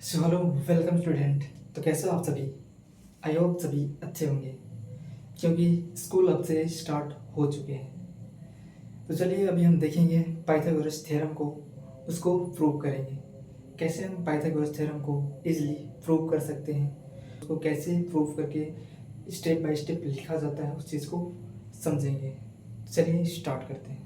So hello, welcome student. तो कैसे हो आप सभी? आई होप सभी अच्छे होंगे क्योंकि स्कूल अब से स्टार्ट हो चुके हैं। तो चलिए अभी हम देखेंगे पाइथागोरस थ्योरम को, उसको प्रूव करेंगे। कैसे हम पाइथागोरस थ्योरम को इजीली प्रूव कर सकते हैं, उसको कैसे प्रूव करके स्टेप बाय स्टेप लिखा जाता है, उस चीज़ को समझेंगे। चलिए स्टार्ट करते हैं।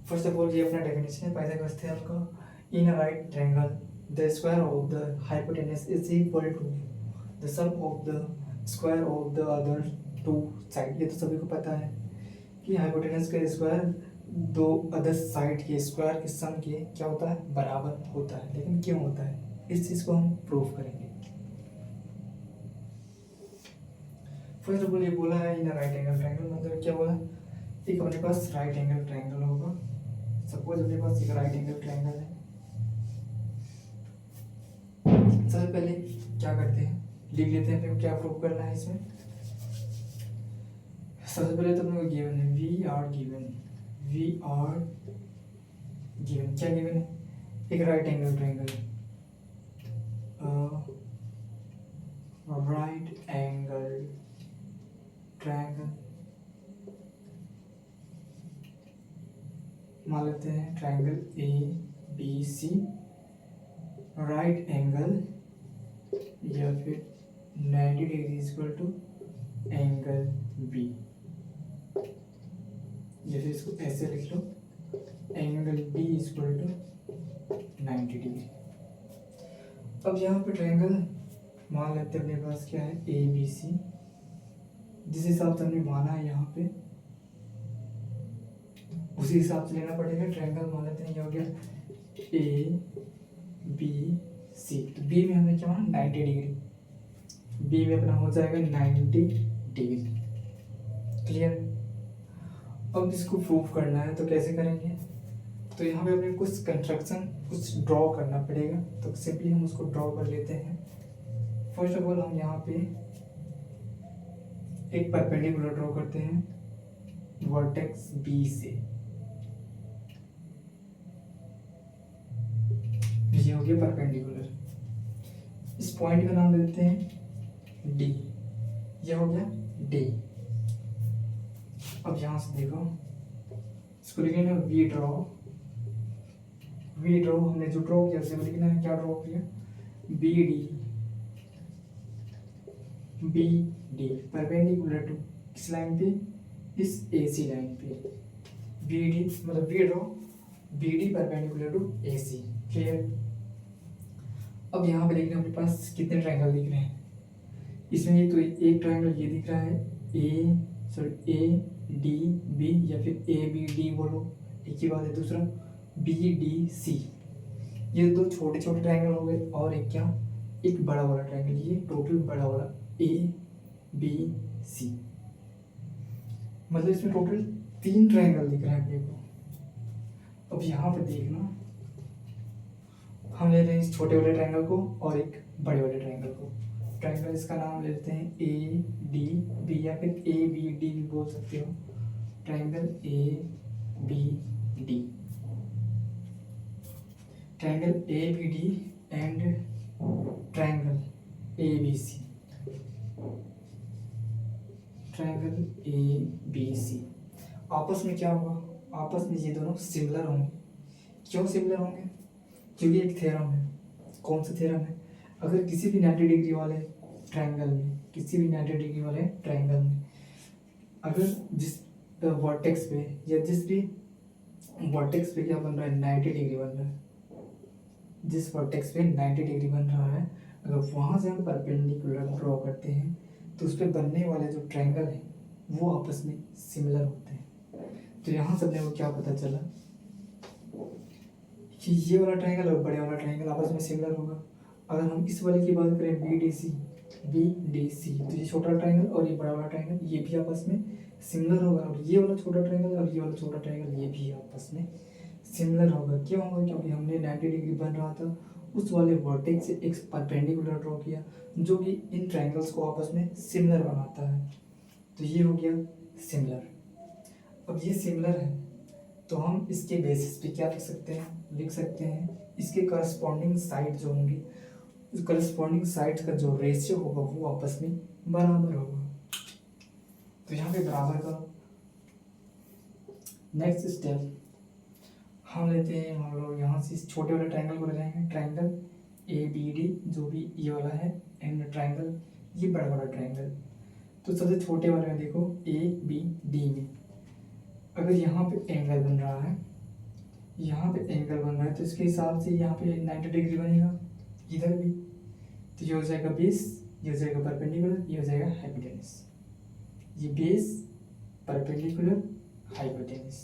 फर्स्ट ऑफ ऑल ये अपना डेफिनेशन है पाइथागोरस थ्योरम का। In a right triangle the square of the hypotenuse is equal to the sum of the square of the other two side. ये तो सभी को पता है कि हाइपोटेनस का स्क्वायर दो अदर साइड के स्क्वायर के सम के क्या होता है, बराबर होता है। लेकिन क्यों होता है, इस चीज़ को हम प्रूव करेंगे। फर्स्ट ऑफ ऑल ये बोला है इन राइट एंगल ट्रायंगल, मतलब क्या बोला, एक अपने पास राइट एंगल ट्रायंगल होगा। सपोज अपने पास एक राइट एंगल ट्रायंगल है। सबसे पहले क्या करते हैं, लिख लेते हैं अपने को क्या प्रूव करना है इसमें। सबसे पहले तो अपने को गिवन है वी आर गिवन क्या गिवन है, एक right angle triangle, right angle triangle मान लेते हैं triangle A B C, right angle या फिर 90 degree equal to angle B, या फिर इसको ऐसे लिख लो, angle B equal to 90 degree. अब यहाँ पे ट्रायंगल मान लेते हैं अपने पास क्या है, ए बी सी। जिस हिसाब से हमने माना है यहाँ पे उसी हिसाब से लेना पड़ेगा। ट्रायंगल मान लेते हैं, ये हो गया ए बी सी। तो बी में हमने क्या माना, 90 डिग्री। बी में अपना हो जाएगा 90 डिग्री। क्लियर? अब इसको प्रूव करना है तो कैसे करेंगे, तो यहाँ पे हमें कुछ कंस्ट्रक्शन कुछ ड्रॉ करना पड़ेगा। तो सिंपली हम उसको ड्रॉ कर लेते हैं। फर्स्ट ऑफ ऑल हम यहाँ पे एक परपेंडिकुलर ड्रॉ करते हैं वर्टेक्स बी से। ये हो गया परपेंडिकुलर। इस पॉइंट का नाम दे देते हैं डी। ये हो गया डी। अब यहां से देखो, इसको लिखेंगे वी ड्रॉ। हमने जो ड्रॉ किया उसे लिखना है, क्या ड्रॉ किया, बी डी परपेंडिकुलर टू किस लाइन पे, इस ए सी लाइन पे। बी डी मतलब we draw B D perpendicular to A C. Clear? अब यहाँ पे देखना अपने पास कितने ट्रायंगल दिख रहे हैं इसमें। ये तो एक ट्रायंगल ये दिख रहा है, ए डी बी, या फिर ए बी डी बोलो, एक ही बात है। दूसरा बी डी सी, ये दो छोटे छोटे ट्रायंगल हो गए, और एक क्या, एक बड़ा वाला ट्रायंगल। ये टोटल बड़ा वाला ए बी सी, मतलब इसमें टोटल 3 ट्रायंगल दिख रहे हैं अपने को। अब यहाँ पर देखना, हम ले रहे हैं इस छोटे वाले ट्रायंगल को और एक बड़े वाले ट्रायंगल को। ट्रायंगल इसका नाम लेते हैं ए डी बी, या फिर ए बी डी भी बोल सकते हो। Triangle A B D, triangle A B D and triangle A B C. Triangle A B C आपस में क्या होगा, आपस में ये दोनों सिमिलर होंगे। क्यों सिमिलर होंगे, क्योंकि एक थ्योरम है। कौन सा थ्योरम है, अगर किसी भी 90 डिग्री वाले ट्रायंगल में, अगर जिस वर्टेक्स पे या जिस भी वर्टेक्स पे क्या बन रहा है, 90 डिग्री बन रहा है, जिस वर्टेक्स पे 90 डिग्री बन रहा है, अगर वहाँ से हम परपेंडिकुलर ड्रॉ करते हैं तो उस पर बनने वाले जो ट्रायंगल हैं वो आपस में सिमिलर होते हैं। तो यहाँ से अपने को क्या पता चला कि ये वाला ट्रायंगल और बड़े वाला ट्रायंगल आपस में सिमिलर होगा। अगर हम इस वाले की बात करें बी डी सी, तो ये छोटा ट्रायंगल और ये बड़ा वाला ट्रायंगल ये भी आपस में सिमिलर होगा। और ये वाला छोटा ट्रायंगल और ये वाला छोटा ट्रायंगल ये भी आपस में सिमिलर होगा। क्यों होगा, क्योंकि हमने 90 डिग्री बन रहा था उस वाले वर्टेक्स से एक परपेंडिकुलर ड्रॉ किया जो कि इन ट्रायंगल्स को आपस में सिमिलर बनाता है। तो ये हो गया सिमिलर। अब ये सिमिलर है तो हम इसके बेसिस पे क्या लिख सकते हैं इसके करस्पॉन्डिंग साइड जो होंगी, उस करस्पॉन्डिंग साइड का जो रेशियो होगा वो आपस में बराबर होगा। तो यहाँ पे बराबर करो। नेक्स्ट स्टेप हम लेते हैं, मान लो यहाँ से इस छोटे वाले ट्रायंगल को ले जाएंगे, ट्रायंगल ए बी डी जो भी ये वाला है, एंड ट्रायंगल ये बड़ा वाला ट्रायंगल। तो सबसे छोटे वाले में देखो ए बी डी में अगर यहाँ पे एंगल बन रहा है, यहाँ पे एंगल बन रहा है तो इसके हिसाब से यहाँ पे 90 डिग्री बनेगा, इधर भी। तो ये हो जाएगा बेस, ये हो जाएगा परपेंडिकुलर, ये हो जाएगा हाइपोटेनस। ये बेस, परपेंडिकुलर, हाइपोटेनस।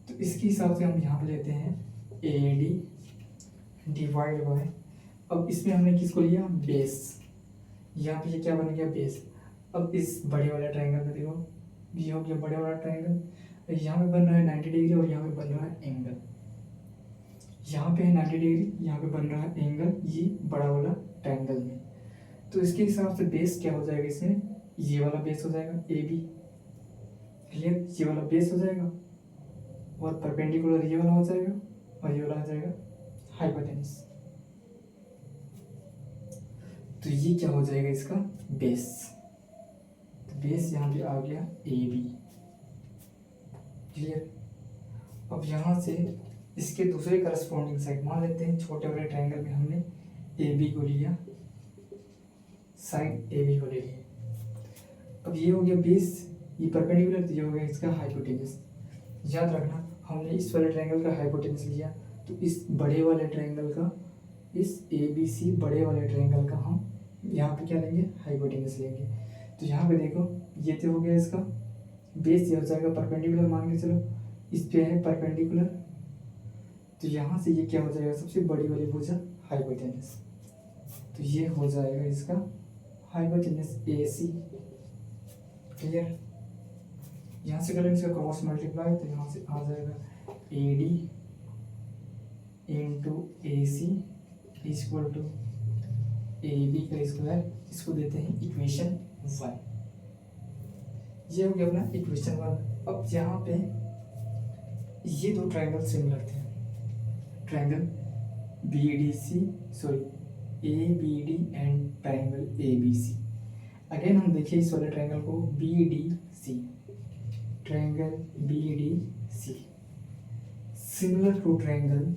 तो इसके हिसाब से हम यहाँ पे लेते हैं ए डी डिवाइड बाय, अब इसमें हमने किसको लिया बेस, यहाँ पे ये क्या बन गया बेस। अब इस बड़े वाले ट्रायंगल में देखो ये हो गया बड़े वाला ट्रायंगल, यहाँ पे बन रहा है 90 डिग्री और यहाँ पे बन रहा है एंगल, यहाँ पे है 90 डिग्री, यहाँ पे बन रहा है एंगल ये बड़ा वाला ट्रायंगल में। तो इसके हिसाब से बेस क्या हो जाएगा, इसमें ये वाला बेस हो जाएगा ए बी, क्लियर, ये वाला बेस हो जाएगा और परपेंडिकुलर ये वाला हो जाएगा और ये वाला हो जाएगा हाइपोटेनस। तो ये क्या हो जाएगा इसका बेस, तो बेस यहाँ पे आ गया ए बी, क्लियर। अब यहाँ से इसके दूसरे करस्पॉन्डिंग साइड मान लेते हैं, छोटे वाले ट्रायंगल में हमने ए बी को लिया, साइड ए बी को ले लिया। अब ये हो गया बेस, ये परपेंडिकुलर, तो ये हो गया इसका हाइपोटेनस। याद रखना हमने इस वाले ट्रायंगल का हाइपोटेनस लिया, तो इस बड़े वाले ट्रायंगल का, इस ए बी सी बड़े वाले ट्रायंगल का हम यहाँ पे क्या लेंगे हाइपोटेनस लेंगे। तो यहाँ पे देखो ये तो हो गया इसका बेस, ये हो जाएगा परपेंडिकुलर, मान के चलो इस पे है परपेंडिकुलर, तो यहाँ से ये क्या हो जाएगा सबसे बड़ी वाली भुजा हाइपोटेनस। तो ये हो जाएगा इसका हाइपोटेनस ए सी, क्लियर। यहाँ से करें इसका क्रॉस मल्टीप्लाई, तो यहाँ से आ जाएगा A D into A C equal to A B का स्क्वायर, इसको देते हैं इक्वेशन 1। ये हो गया अपना इक्वेशन 1। अब यहाँ पे ये दो ट्रायंगल सिमिलर थे, triangle B D C, sorry A B D and triangle A B C. Again हम देखिए इस वाले ट्रायंगल को B D C, triangle B D C similar to triangle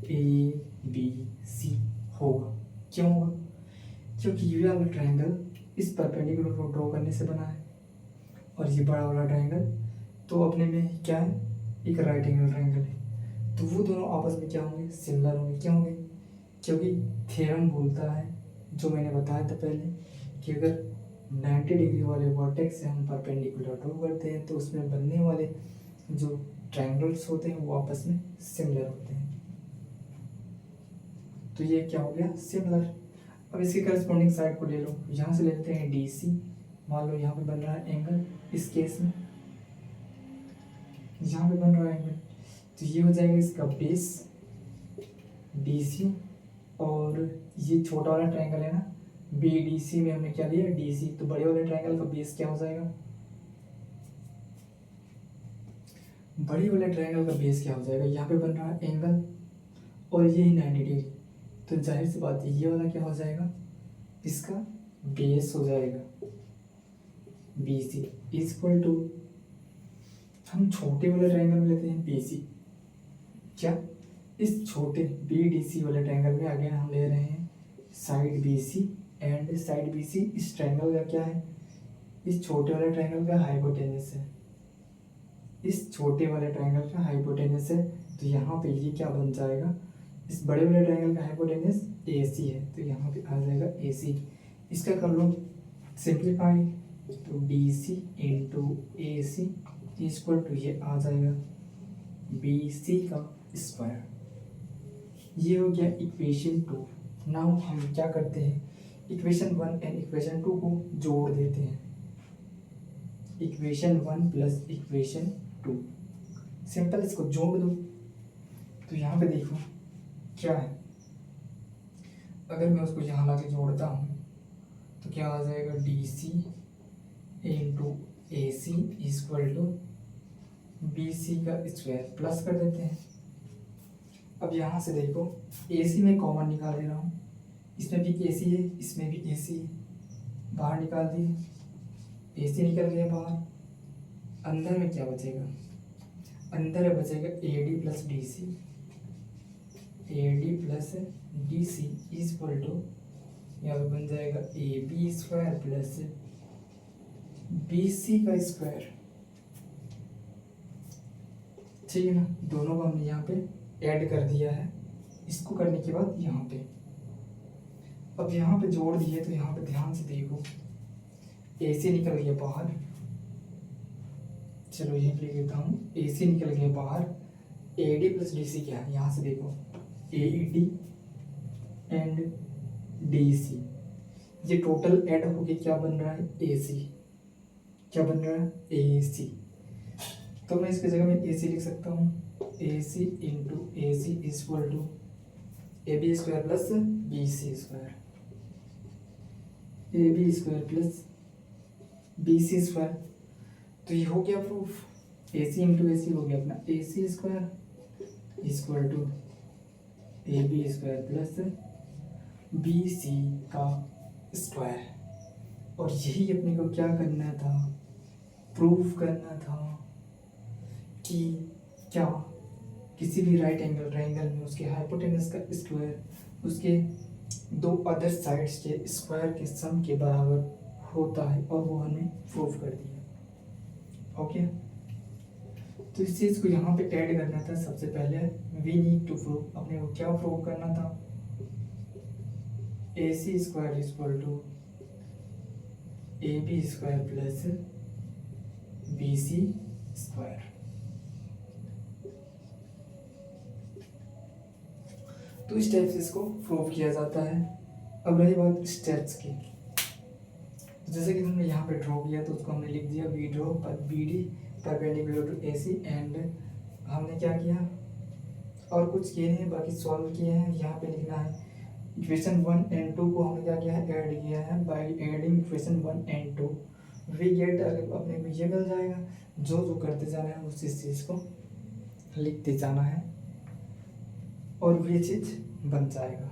A B C होगा। क्यों होगा, क्योंकि ये वाला ट्रायंगल इस परपेंडिकुलर को ड्रॉ करने से बना है और ये बड़ा वाला ट्रायंगल तो अपने में क्या है एक राइट एंगल ट्रायंगल है, तो वो दोनों आपस में क्या होंगे सिमिलर होंगे। क्या होंगे, क्योंकि थ्योरम बोलता है जो मैंने बताया था पहले कि अगर 90 डिग्री वाले वर्टेक्स से हम परपेंडिकुलर ड्रॉ करते हैं तो उसमें बनने वाले जो ट्रायंगल्स होते हैं वो आपस में सिमिलर होते हैं। तो ये क्या हो गया सिमिलर। अब इसके करस्पॉन्डिंग साइड को ले लो, यहाँ से लेते हैं डी सी, मान लो यहाँ पे बन रहा है एंगल, इस केस में यहाँ पे बन रहा है एंगल, तो ये हो जाएगा इसका बेस डी सी, और ये छोटा वाला ट्रायंगल है ना बी डी सी में हमने क्या लिया डी सी, तो बड़े वाले ट्रायंगल का बेस क्या हो जाएगा, बड़े वाले ट्रायंगल का बेस क्या हो जाएगा, यहाँ पे बन रहा है एंगल और ये 90 डिग्री, तो जाहिर सी बात है ये वाला क्या हो जाएगा इसका बेस हो जाएगा बी सी इक्वल टू, हम छोटे वाले ट्रायंगल में लेते हैं बी सी, क्या इस छोटे बी डी सी वाले ट्रायंगल में अगेन हम ले रहे हैं side B C, and side B C इस ट्रायंगल का क्या है, इस छोटे वाले ट्रायंगल का हाइपोटेनस है, इस छोटे वाले ट्रायंगल का हाइपोटेनस है। तो यहाँ पे ये क्या बन जाएगा, इस बड़े वाले ट्रायंगल का हाइपोटेनस ए सी है, तो यहाँ पे आ जाएगा ए सी। इसका कर लो सिंप्लीफाई, तो D C into A C equal to ये आ जाएगा बी सी का स्क्वायर। ये हो गया इक्वेशन 2। नाउ हम क्या करते हैं इक्वेशन 1 एंड इक्वेशन 2 को जोड़ देते हैं, इक्वेशन 1 प्लस इक्वेशन 2, सिंपल इसको जोड़ दो। तो यहाँ पे देखो क्या है, अगर मैं उसको यहाँ ला के जोड़ता हूँ तो क्या आ जाएगा D C into A C equal to B C का स्क्वायर प्लस कर देते हैं। अब यहाँ से देखो ए सी में कॉमन निकाल दे रहा हूँ, इसमें भी ए सी है, इसमें भी ए सी है, बाहर निकाल दिए, ए सी निकल गया बाहर। अंदर में क्या बचेगा, अंदर में बचेगा A D plus D C, A D plus D C equal to यहाँ पे बन जाएगा A B square plus B C का स्क्वायर। ठीक है ना, दोनों को हमने यहाँ पे ऐड कर दिया है। इसको करने के बाद यहाँ पे अब यहाँ पे जोड़ दिए, तो यहाँ पे ध्यान से देखो ए सी निकल गया बाहर, चलो यहीं पे लिख देता हूँ, ए सी निकल गया बाहर, A D plus D C क्या है, यहाँ से देखो A D and D C, ये टोटल ऐड होके क्या बन रहा है, ए सी। क्या बन रहा है, ए सी। तो मैं इसकी जगह में ए सी लिख सकता हूँ, A C into A C equal to A B square plus B C square, A B square plus B C square. तो ये हो गया proof, A C into A सी हो गया अपना A C square equal to A B square plus B C का square. और यही अपने को क्या करना था, प्रूफ करना था कि क्या किसी भी राइट एंगल ट्रायंगल में उसके हाइपोटेनस का स्क्वायर उसके दो अदर साइड्स के स्क्वायर के सम के बराबर होता है, और वो हमने प्रूफ कर दिया। ओके, तो इस चीज़ को यहाँ पे ऐड करना था। सबसे पहले वी नीड टू प्रूव, अपने को क्या प्रूव करना था, A C square equal to A B square plus B C square. तो इस टाइप से इसको प्रूव किया जाता है। अब रही बात स्टेप्स की, जैसे कि हमने यहाँ पे ड्रॉ किया तो उसको हमने लिख दिया वी ड्रॉ पर B D perpendicular to A C, and हमने क्या किया और कुछ किए नहीं, बाकी सॉल्व किए हैं। यहाँ पे लिखना है इक्वेशन 1 एंड 2 को हमने क्या किया है, ऐड किया है। By adding equation 1 and 2 we get, अपने को ये मिल जाएगा। जो जो करते जाना है उस चीज़ को लिखते जाना है और ये चीज़ बन जाएगा।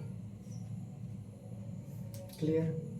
क्लियर।